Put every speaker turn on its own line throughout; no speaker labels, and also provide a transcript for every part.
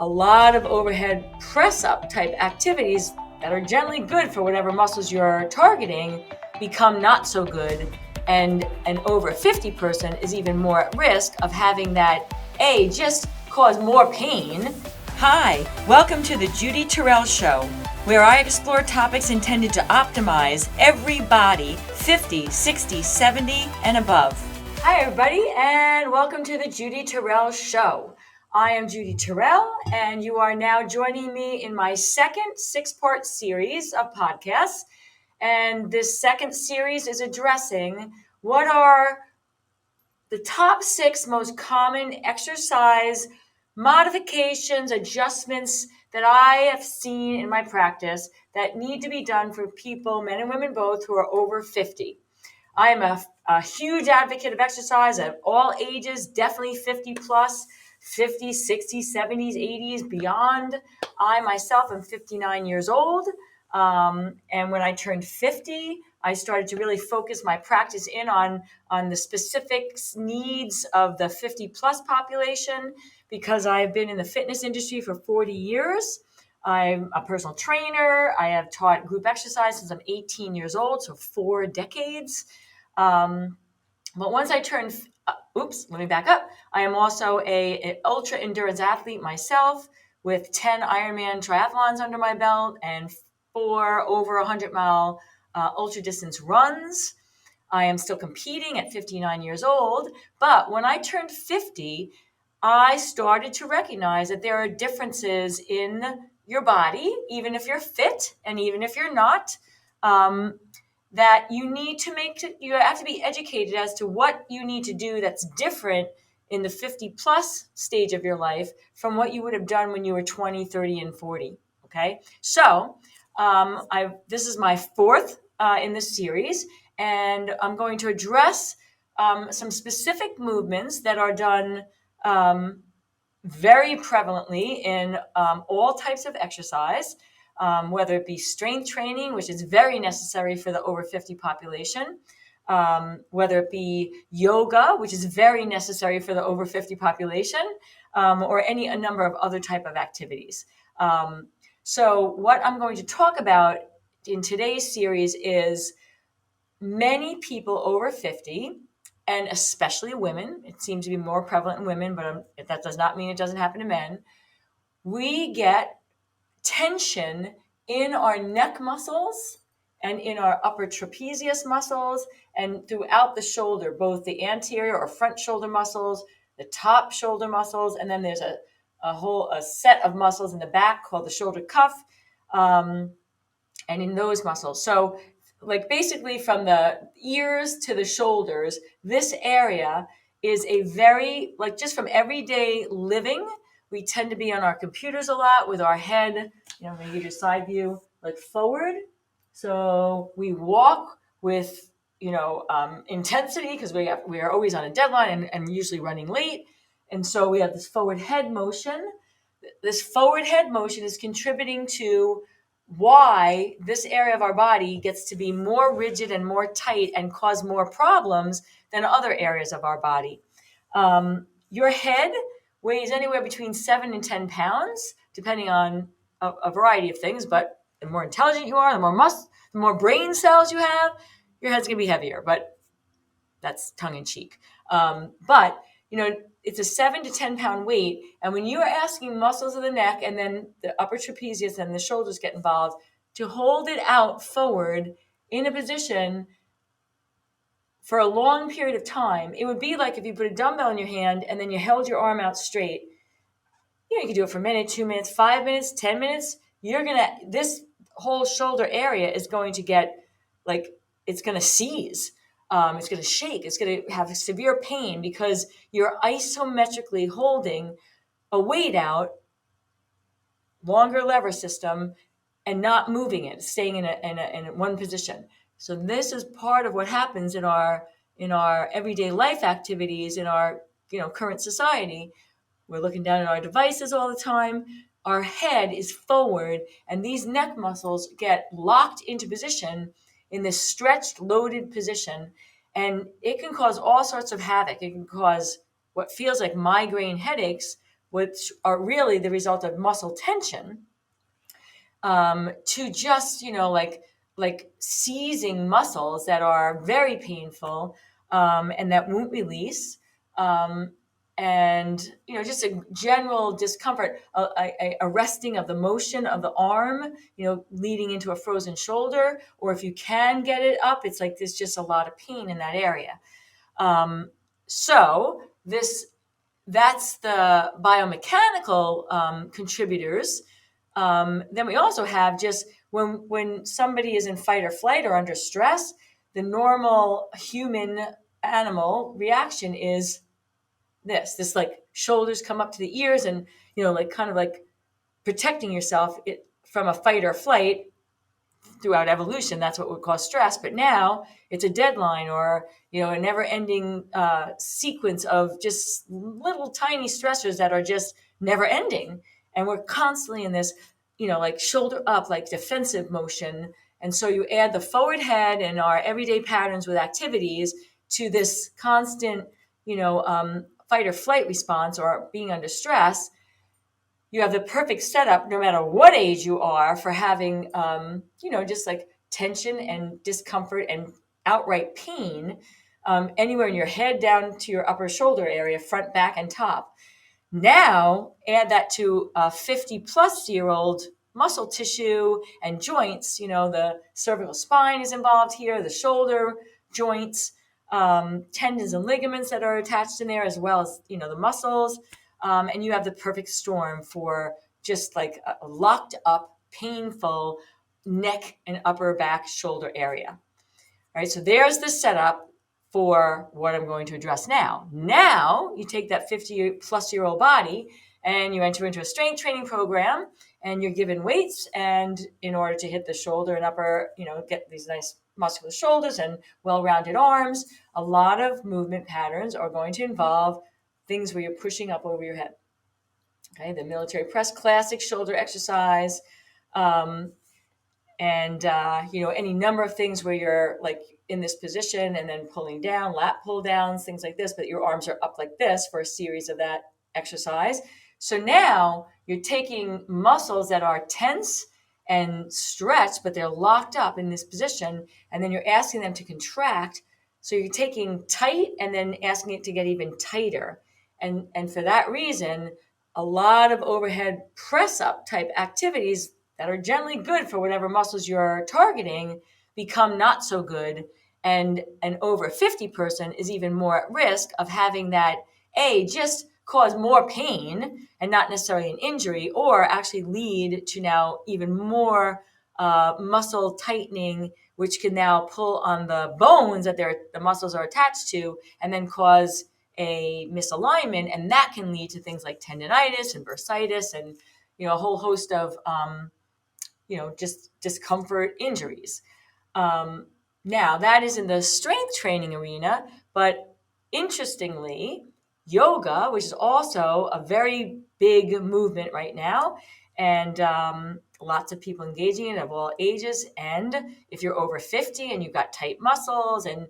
a lot of overhead press up type activities that are generally good for whatever muscles you're targeting become not so good. And an over 50 person is even more at risk of having that just cause more pain.
Hi, welcome to the Judy Terrell Show, where I explore topics intended to optimize every body 50, 60, 70, and above.
Hi, everybody, and welcome to the Judy Terrell Show. I am Judy Terrell, and you are now joining me in my second 6-part series of podcasts. And this second series is addressing what are the top 6 most common exercise modifications, adjustments that I have seen in my practice that need to be done for people, men and women both, who are over 50. I am a huge advocate of exercise at all ages, definitely 50 plus, 50s, 60s, 70s, 80s, beyond. I myself am 59 years old. And when I turned 50, I started to really focus my practice in on the specific needs of the 50 plus population, because I've been in the fitness industry for 40 years. I'm a personal trainer. I have taught group exercise since I'm 18 years old, so 4 decades. But once I turned, let me back up. I am also an ultra endurance athlete myself, with 10 Ironman triathlons under my belt and 4 over 100-mile ultra distance runs. I am still competing at 59 years old. But when I turned 50, I started to recognize that there are differences in your body, even if you're fit and even if you're not, that you have to be educated as to what you need to do that's different in the 50 plus stage of your life from what you would have done when you were 20, 30, and 40. Okay. So this is my 4th in this series, and I'm going to address some specific movements that are done very prevalently in all types of exercise, whether it be strength training, which is very necessary for the over 50 population, whether it be yoga, which is very necessary for the over 50 population, or a number of other type of activities. So what I'm going to talk about in today's series is many people over 50, and especially women. It seems to be more prevalent in women, but that does not mean it doesn't happen to men. We get tension in our neck muscles and in our upper trapezius muscles and throughout the shoulder, both the anterior or front shoulder muscles, the top shoulder muscles, and then there's a set of muscles in the back called the shoulder cuff, and in those muscles. So basically from the ears to the shoulders, this area is a very, just from everyday living, we tend to be on our computers a lot with our head, I'm going to give you a side view, forward. So we walk with, intensity, because we are always on a deadline and usually running late. And so we have this forward head motion. This forward head motion is contributing to why this area of our body gets to be more rigid and more tight and cause more problems than other areas of our body. Your head weighs anywhere between 7 and 10 pounds, depending on a variety of things. But the more intelligent you are, the more brain cells you have, your head's going to be heavier. But that's tongue in cheek. But it's a 7 to 10 pound weight. And when you are asking muscles of the neck and then the upper trapezius and the shoulders get involved to hold it out forward in a position for a long period of time, it would be like if you put a dumbbell in your hand and then you held your arm out straight. You could do it for a minute, 2 minutes, 5 minutes, 10 minutes. This whole shoulder area is going to get it's going to seize. It's going to shake. It's going to have severe pain because you're isometrically holding a weight out, longer lever system, and not moving it, staying in one position. So this is part of what happens in our everyday life activities in our current society. We're looking down at our devices all the time. Our head is forward, and these neck muscles get locked into position in this stretched, loaded position, and it can cause all sorts of havoc. It can cause what feels like migraine headaches, which are really the result of muscle tension, to just, like seizing muscles that are very painful, and that won't release. And, just a general discomfort, a resting of the motion of the arm, leading into a frozen shoulder. Or if you can get it up, it's like there's just a lot of pain in that area. So that's the biomechanical contributors. Then we also have just when somebody is in fight or flight or under stress, the normal human animal reaction is this like shoulders come up to the ears, and like kind of like protecting yourself from a fight or flight. Throughout evolution, that's what would cause stress. But now it's a deadline, or a never-ending sequence of just little tiny stressors that are just never ending, and we're constantly in this like shoulder up, like defensive motion. And so you add the forward head and our everyday patterns with activities to this constant fight or flight response, or being under stress. You have the perfect setup, no matter what age you are, for having, just like tension and discomfort and outright pain, anywhere in your head down to your upper shoulder area, front, back, and top. Now, add that to a 50-plus-year-old muscle tissue and joints. The cervical spine is involved here, the shoulder joints, tendons and ligaments that are attached in there, as well as, the muscles. And you have the perfect storm for just like a locked up, painful neck and upper back shoulder area. All right, so there's the setup for what I'm going to address now. Now you take that 50-plus-year-old body and you enter into a strength training program, and you're given weights. And in order to hit the shoulder and upper, get these nice muscular shoulders and well-rounded arms, a lot of movement patterns are going to involve things where you're pushing up over your head. Okay, the military press classic shoulder exercise, and any number of things where you're like in this position and then pulling down, lat pull downs, things like this, but your arms are up like this for a series of that exercise. So now you're taking muscles that are tense and stretched, but they're locked up in this position, and then you're asking them to contract. So you're taking tight and then asking it to get even tighter. And for that reason, a lot of overhead press up type activities that are generally good for whatever muscles you're targeting become not so good. And an over 50 person is even more at risk of having that just cause more pain and not necessarily an injury, or actually lead to now even more muscle tightening, which can now pull on the bones that the muscles are attached to, and then cause a misalignment, and that can lead to things like tendonitis and bursitis and a whole host of just discomfort injuries. Now that is in the strength training arena, but interestingly, yoga, which is also a very big movement right now, and lots of people engaging in it of all ages. And if you're over 50 and you've got tight muscles and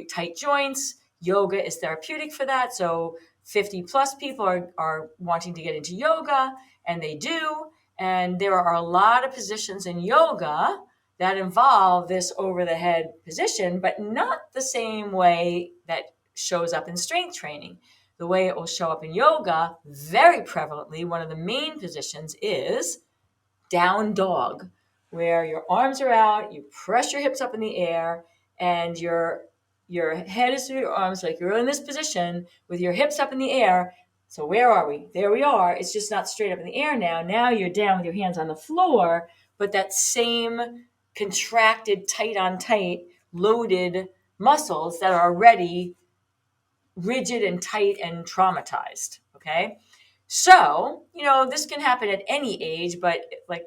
tight joints, yoga is therapeutic for that. So 50-plus people are wanting to get into yoga, and they do. And there are a lot of positions in yoga that involve this over-the-head position, but not the same way that shows up in strength training. The way it will show up in yoga, very prevalently, one of the main positions is down dog, where your arms are out, you press your hips up in the air, and your head is through your arms, like you're in this position with your hips up in the air. So where are we? There we are. It's just not straight up in the air now. Now you're down with your hands on the floor, but that same contracted, tight on tight, loaded muscles that are already rigid and tight and traumatized. Okay. So, this can happen at any age, but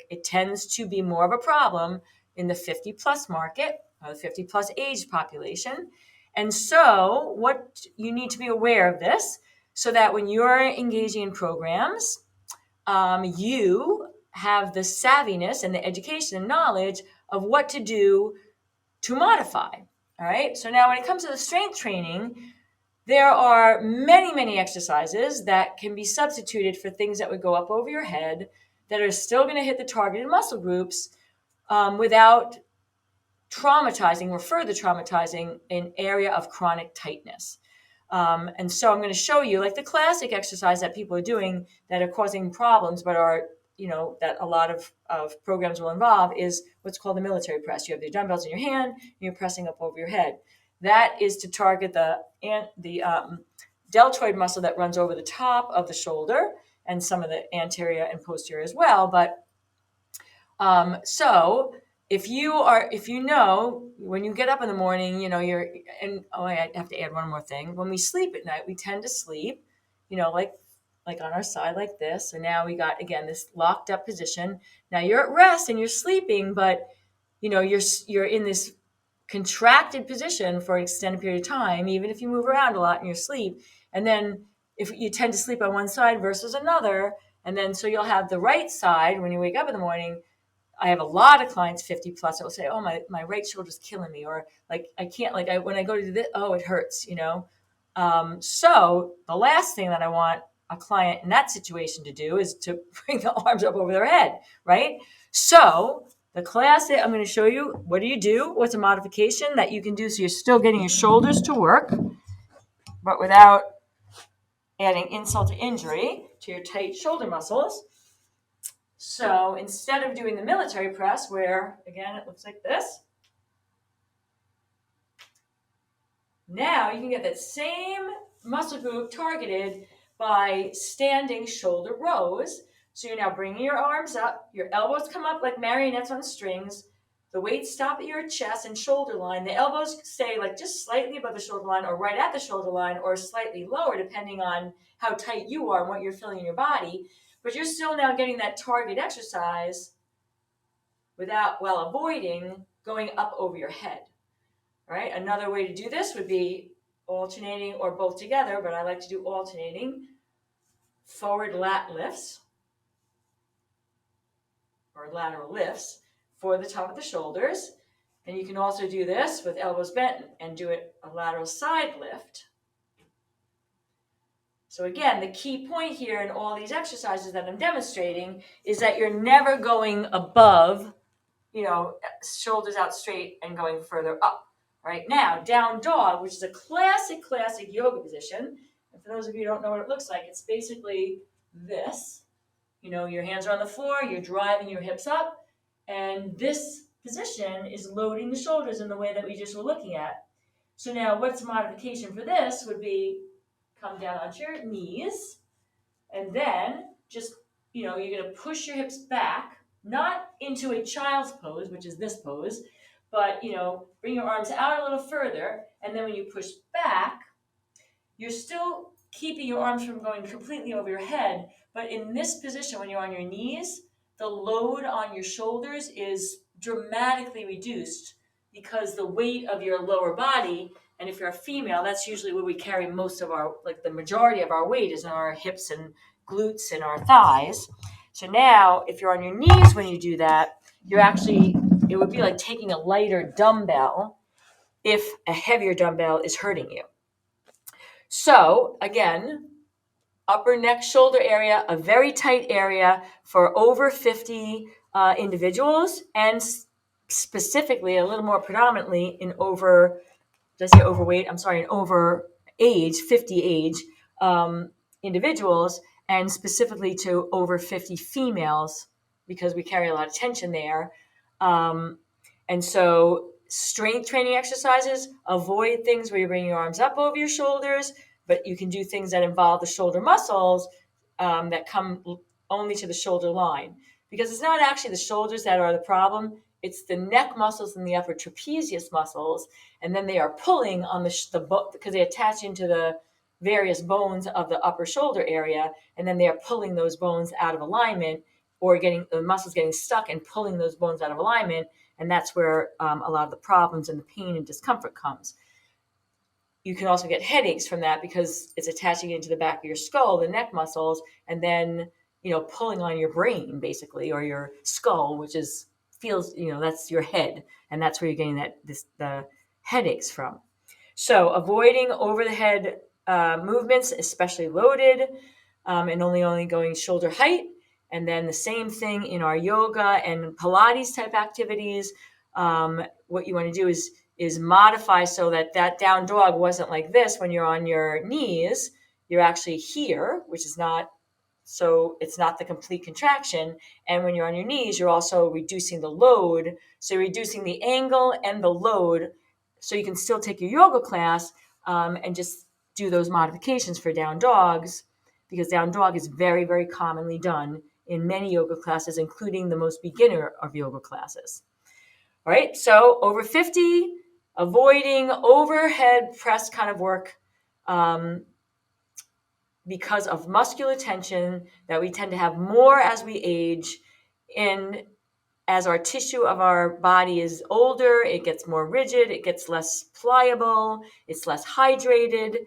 it tends to be more of a problem in the 50-plus market, or the 50-plus age population. And so what you need to be aware of this, so that when you're engaging in programs, you have the savviness and the education and knowledge of what to do to modify. All right. So now when it comes to the strength training, There are many, many exercises that can be substituted for things that would go up over your head that are still going to hit the targeted muscle groups without traumatizing or further traumatizing an area of chronic tightness. And so I'm going to show you like the classic exercise that people are doing that are causing problems, but are, that a lot of programs will involve is what's called the military press. You have the dumbbells in your hand, and you're pressing up over your head. That is to target the deltoid muscle that runs over the top of the shoulder and some of the anterior and posterior as well. But so if you know, when you get up in the morning, I have to add one more thing. When we sleep at night, we tend to sleep, like on our side like this. So now we got, again, this locked up position. Now you're at rest and you're sleeping, but you're in this contracted position for an extended period of time, even if you move around a lot in your sleep. And then if you tend to sleep on one side versus another, and then so you'll have the right side when you wake up in the morning. I have a lot of clients 50 plus that will say, oh, my right shoulder's killing me. Or like, I can't, when I go to do this, oh, it hurts, So the last thing that I want a client in that situation to do is to bring the arms up over their head, right? So the class that I'm going to show you, what do you do? What's a modification that you can do so you're still getting your shoulders to work, but without adding insult to injury to your tight shoulder muscles. So instead of doing the military press, where, again, it looks like this, now you can get that same muscle group targeted by standing shoulder rows. So you're now bringing your arms up, your elbows come up like marionettes on strings, the weights stop at your chest and shoulder line. The elbows stay like just slightly above the shoulder line or right at the shoulder line or slightly lower, depending on how tight you are and what you're feeling in your body. But you're still now getting that target exercise while avoiding going up over your head. All right. Another way to do this would be alternating or both together, but I like to do alternating forward lat lifts or lateral lifts for the top of the shoulders. And you can also do this with elbows bent and do it a lateral side lift. So again, the key point here in all these exercises that I'm demonstrating is that you're never going above, shoulders out straight and going further up. Right now, down dog, which is a classic yoga position. And for those of you who don't know what it looks like, it's basically this. Your hands are on the floor, you're driving your hips up, and this position is loading the shoulders in the way that we just were looking at. So now what's a modification for this would be come down onto your knees, and then just, you're going to push your hips back, not into a child's pose, which is this pose, but, bring your arms out a little further. And then when you push back, you're still keeping your arms from going completely over your head. But in this position, when you're on your knees, the load on your shoulders is dramatically reduced because the weight of your lower body, and if you're a female, that's usually where we carry most of our, the majority of our weight is in our hips and glutes and our thighs. So now if you're on your knees when you do that, it would be like taking a lighter dumbbell if a heavier dumbbell is hurting you. So again, upper neck shoulder area, a very tight area for over 50 individuals, and specifically a little more predominantly in over age, 50 age individuals, and specifically to over 50 females, because we carry a lot of tension there. And so strength training exercises, avoid things where you're bringing your arms up over your shoulders, but you can do things that involve the shoulder muscles that come only to the shoulder line, because it's not actually the shoulders that are the problem. It's the neck muscles and the upper trapezius muscles, and then they are pulling on the because they attach into the various bones of the upper shoulder area, and then they are pulling those bones out of alignment, or getting the muscles getting stuck and pulling those bones out of alignment, and that's where a lot of the problems and the pain and discomfort comes. You can also get headaches from that because it's attaching into the back of your skull, the neck muscles, and then pulling on your brain basically, or your skull, which feels that's your head, and that's where you're getting the headaches from. So avoiding over the head movements, especially loaded, and only going shoulder height. And then the same thing in our yoga and Pilates type activities. What you want to do is modify so that down dog wasn't like this when you're on your knees. You're actually here, which is not, so it's not the complete contraction. And when you're on your knees, you're also reducing the load. So you're reducing the angle and the load, so you can still take your yoga class and just do those modifications for down dogs, because down dog is very, very commonly done in many yoga classes, including the most beginner of yoga classes. All right, so over 50, avoiding overhead press kind of work because of muscular tension that we tend to have more as we age. And as our tissue of our body is older, it gets more rigid, it gets less pliable, it's less hydrated,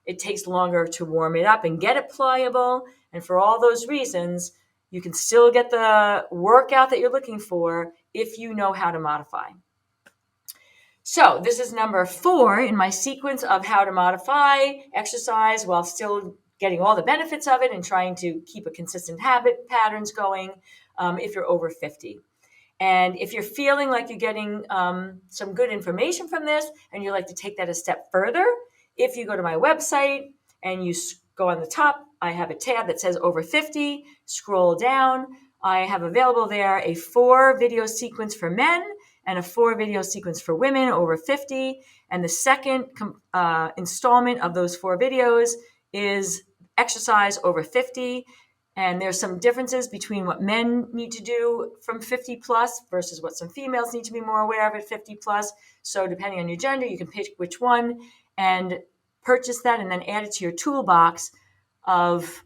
it takes longer to warm it up and get it pliable. And for all those reasons, you can still get the workout that you're looking for if you know how to modify. So this is number 4 in my sequence of how to modify exercise while still getting all the benefits of it and trying to keep a consistent habit patterns going if you're over 50. And if you're feeling like you're getting some good information from this and you'd like to take that a step further, if you go to my website and you go on the top, I have a tab that says over 50, scroll down. I have available there a 4 video sequence for men and a 4 video sequence for women over 50. And the second installment of those 4 videos is exercise over 50. And there's some differences between what men need to do from 50 plus versus what some females need to be more aware of at 50 plus. So depending on your gender, you can pick which one and purchase that and then add it to your toolbox of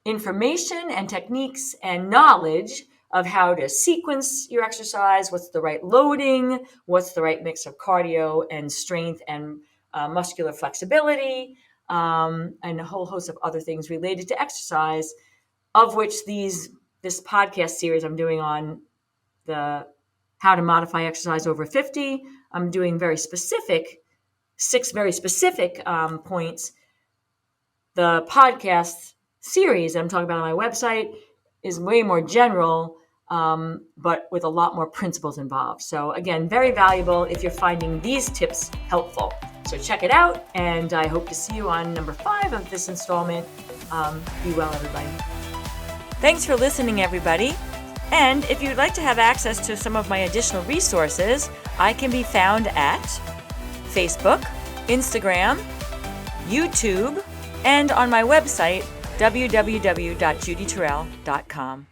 information and techniques and knowledge of how to sequence your exercise, what's the right loading, what's the right mix of cardio and strength and muscular flexibility, and a whole host of other things related to exercise, of which this podcast series I'm doing on the how to modify exercise over 50, I'm doing 6 very specific points. The podcast series I'm talking about on my website is way more general, but with a lot more principles involved. So again, very valuable if you're finding these tips helpful. So check it out, and I hope to see you on number 5 of this installment. Be well, everybody.
Thanks for listening, everybody. And if you'd like to have access to some of my additional resources, I can be found at Facebook, Instagram, YouTube, and on my website, www.judyterrell.com.